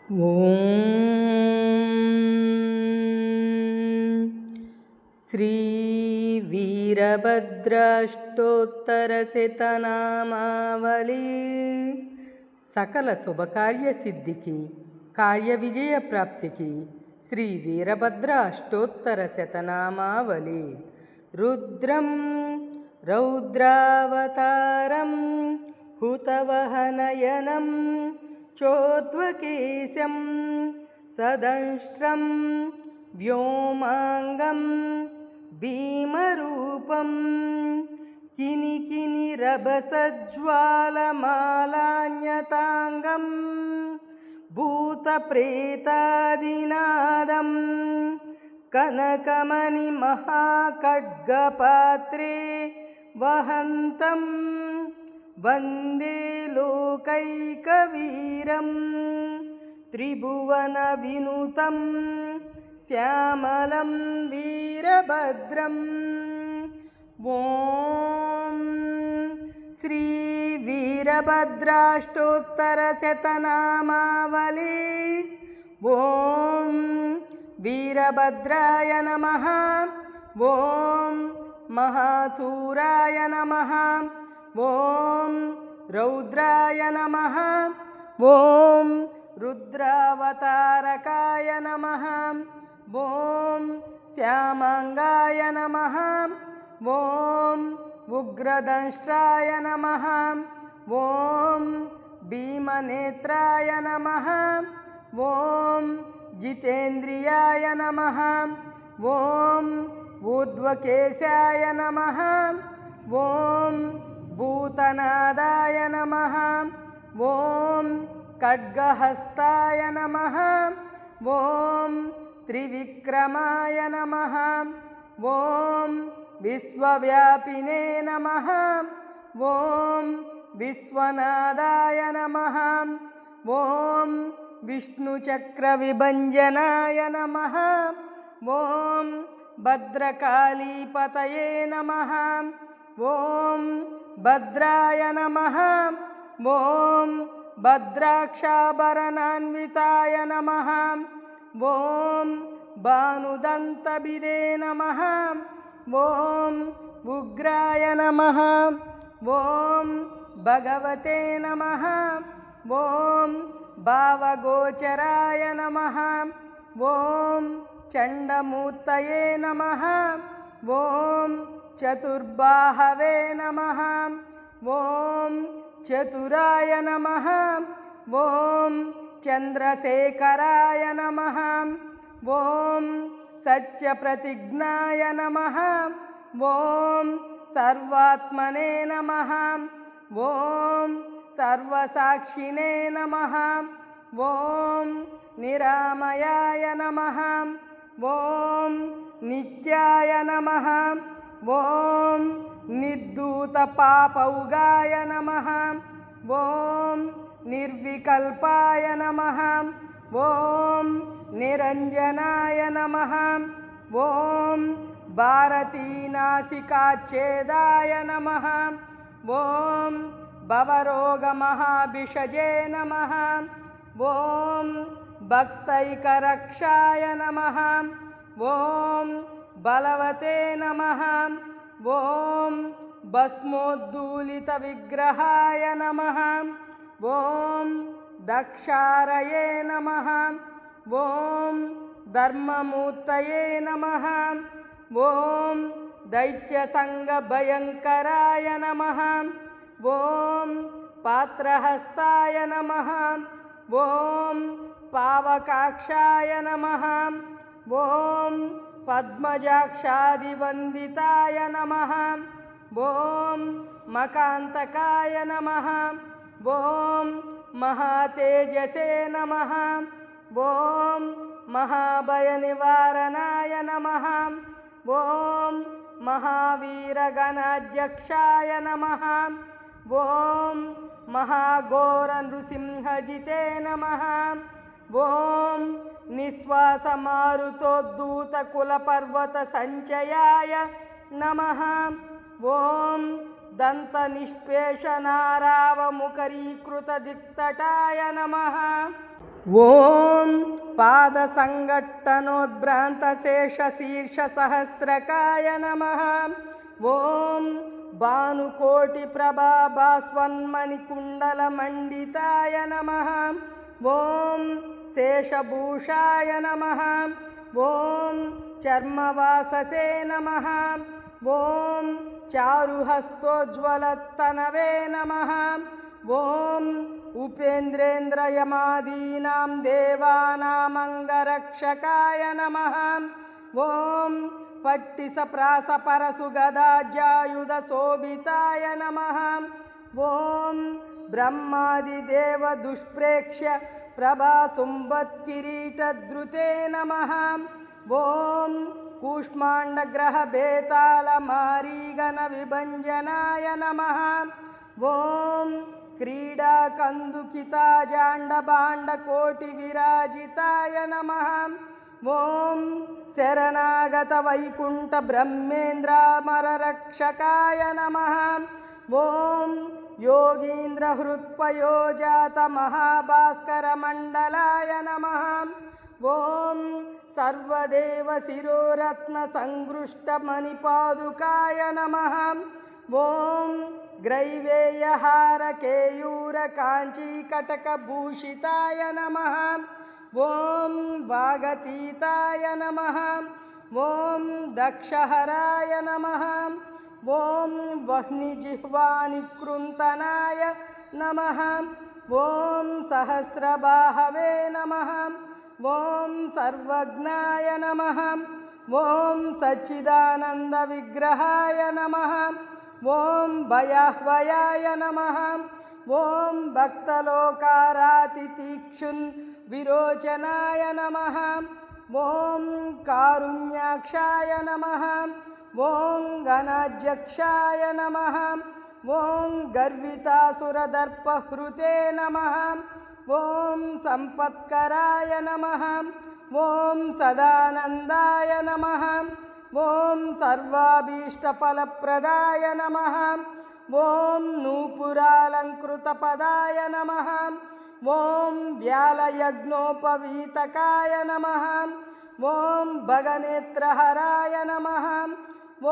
ఓం శ్రీ వీరభద్రాష్టోత్తరశతనామావళి సకల శుభకార్య సిద్ధికి కార్య విజయ ప్రాప్తికి శ్రీ వీరభద్ర అష్టోత్తర శతనామావళి. రుద్రం రౌద్రావతారం హుతవహనయనం చోద్వకేశం సదంష్ట్రం వ్యోమాంగం భీమరూపం కినికినిరభసజ్వాలమాలాన్యతాంగం భూతప్రేతాదినాదం కనకమణి మహాఖడ్గపాత్రే వహంతం వందే లోకైకవీరం త్రిభువన వినుతం శ్యామలం వీరభద్రం. ఓం శ్రీ వీరభద్రాష్టోత్తర శతనామావళి. ఓం వీరభద్రాయ నమః. ఓం మహాసూరాయ నమః. ఓం రౌద్రాయ నమః. ఓం రుద్రావతారకాయ నమః. ఓం శ్యామాంగాయ నమః. ఓం ఉగ్రదంష్ట్రాయ నమః. ఓం భీమనేత్రాయ నమః. ఓం జితేంద్రియాయ నమః. ఓం ఊర్ధ్వకేశాయ నమః. ఓం భూతనాదాయ నమః. ఓం ఖడ్గహస్తాయ నమః. ఓం త్రివిక్రమాయ నమః. ఓం విశ్వవ్యాపినే నమః. ఓం విశ్వనాదాయ నమః. ఓం విష్ణుచక్రవిభంజనాయ నమః. ఓం భద్రకాళీపతయే నమః. ఓం భద్రాయ నమః. ఓం భద్రాక్షాభరణాన్వితాయ నమః. ఓం భానుదంతభిదే నమః. ఓం ఉగ్రాయ నమః. ఓం భగవతే నమః. ఓం భావగోచరాయ నమః. ఓం చండమూర్తయే నమః. ఓం చతుర్బాహవే నమః. ఓం చతురాయ నమః. ఓం చంద్రశేఖరాయ నమః. ఓం సత్యప్రతిజ్ఞాయ నమః. ఓం సర్వాత్మనే నమః. ఓం సర్వసాక్షినే నమః. ఓం నిరామయాయ నమః. ఓం నిత్యాయ నమః. ఓం నిర్ధూతపాపౌగాయ నమః. ఓం నిర్వికల్పాయ నమః. ఓం నిరంజనాయ నమః. ఓం భారతీనాసికాచ్ఛేదాయ నమః. ఓం భవరోగమహాభిషజే నమః. ఓం భక్తైకరక్షాయ నమః. ఓం బలవతే నమః. ఓం భస్మోద్దూలిత విగ్రహాయ నమః. ఓం దక్షారయే నమః. ఓం ధర్మమూర్తయే నమః. ఓం దైత్యసంగభయంకరాయ నమః. ఓం పాత్రహస్తాయ నమః. ఓం పావకాక్షాయ నమః. ఓం పద్మజాక్షాదివందితాయ నమః. ఓం మకాంతకాయ నమః. ఓం మహాతేజసే నమః. ఓం మహాభయనివారణాయ నమః. ఓం మహావీరగణాధ్యక్షాయ నమః. ఓం మహాఘోరనృసింహజితే నమః. ఓం నిశ్వాసమారుతోద్ధూతకులపర్వతసంచయాయ నమః. ఓం దంతనిష్పేషనారావముఖరీకృతదిక్తటాయ నమః. ఓం పాదసంఘట్టనోద్భ్రాంతశేషశీర్షసహస్రకాయ నమః. ఓం భానుకోటిప్రభాభాస్వన్మణికుండలమండితాయ నమః. ఓం శేషభూషాయ నమః. ఓం చర్మవాససే నమః. ఓం చారుహస్తోజ్వలత్తనవే నమః. ఓం ఉపేంద్రేంద్రయమాదీనాం దేవానామంగరక్షకాయ నమః. ఓం పట్టిసప్రాసపరసుగదాజ్యాయుధశోభితాయ నమః. ఓం బ్రహ్మాదిదేవదుష్ప్రేక్ష్య ప్రభాసుంభత్కిరీటధృతే నమః. ఓం కూష్మాండగ్రహబేతాళమారీగణవిభంజనాయ నమః. ఓం క్రీడాకందుకితాజాండభాండకోటివిరాజితాయ నమః. ఓం శరణాగతవైకుంఠబ్రహ్మేంద్రామరరక్షకాయ నమః. ఓం యోగీంద్రహృత్పయోజాతమహాభాస్కరమండలాయ నమః. ఓం సర్వదేవశిరోరత్నసంగృష్టమణిపాదుకాయ నమః. ఓం గ్రైవేయహారకేయూరకాంచీకటకభూషితాయ నమః. ఓం వాగతీతాయ నమః. ఓం దక్షహరాయ నమః. ఓం వహ్నిజిహ్వానికృంతనాయ నమః. ఓం సహస్రబాహవే నమః. ఓం సర్వజ్ఞాయ నమః. ఓం సచ్చిదానందవిగ్రహాయ నమః. ఓం భయాహ్వయాయ నమః. ఓం భక్తలోకారాతితీక్షున్ విరోచనాయ నమః. ఓం కారుణ్యాక్షాయ నమః. ఓం గణాధ్యక్షాయ నమః. ఓం గర్వితాసురదర్పహృతే నమః. ఓం సంపత్కరాయ నమః. ఓం సదానందాయ నమః. ఓం సర్వాభీష్టఫలప్రదాయ నమః. ఓం నూపురాలంకృతపదాయ నమః. ఓం వ్యాలయజ్ఞోపవీతకాయ నమః. ఓం భగనేత్రహరాయ నమః.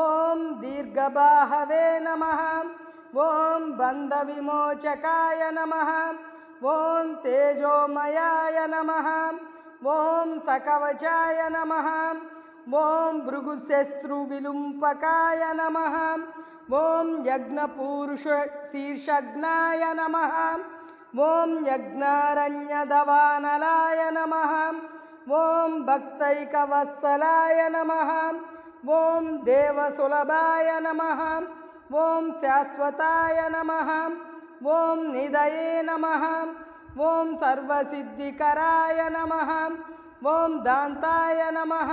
ఓం దీర్ఘబాహవే నమః. ఓం బంధవిమోచకాయ నమః. ఓం తేజోమయాయ నమః. ఓం సకవచాయ నమః. ఓం భృగుశశ్రువిలుంపకాయ నమః. ఓం యజ్ఞపూరుషశీర్షజ్ఞాయ నమః. ఓం యజ్ఞారణ్యదవానలాయ నమః. ఓం భక్తైకవత్సలాయ నమః. ఓం దేవసులభాయ నమః. ఓం శాశ్వతాయ నమః. ఓం నిదయే నమః. ఓం సర్వసిద్ధికరాయ నమః. ఓం దాంతాయ నమః.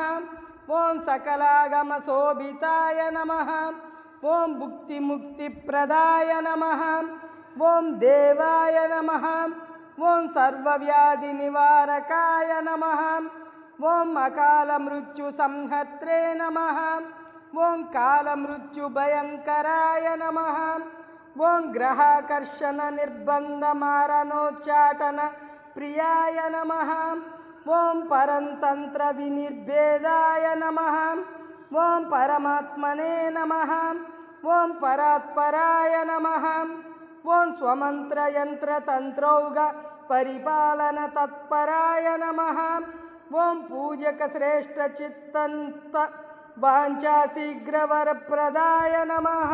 ఓం సకలాగమశోభితాయ నమః. ఓం భుక్తిముక్తిప్రదాయ నమః. ఓం దేవాయ నమః. ఓం సర్వవ్యాధినివారకాయ నమః. ఓం అకాలమృత్యుసంహర్త్రే నమః. ఓం కాలమృత్యుభయంకరాయ నమః. ఓం గ్రహాకర్షణ నిర్బంధమారణోచ్చాటన ప్రియాయ నమః. ఓం పరంతంత్ర వినిర్భేదాయ నమః. ఓం పరమాత్మనే నమః. ఓం పరాత్పరాయ నమః. ఓం స్వమంత్రయంత్రతంత్రౌఘ పరిపాలన తత్పరాయ నమః. ఓం పూజక శ్రేష్ఠ చిత్తంత వాంఛాశీఘ్రవరప్రదాయ నమః.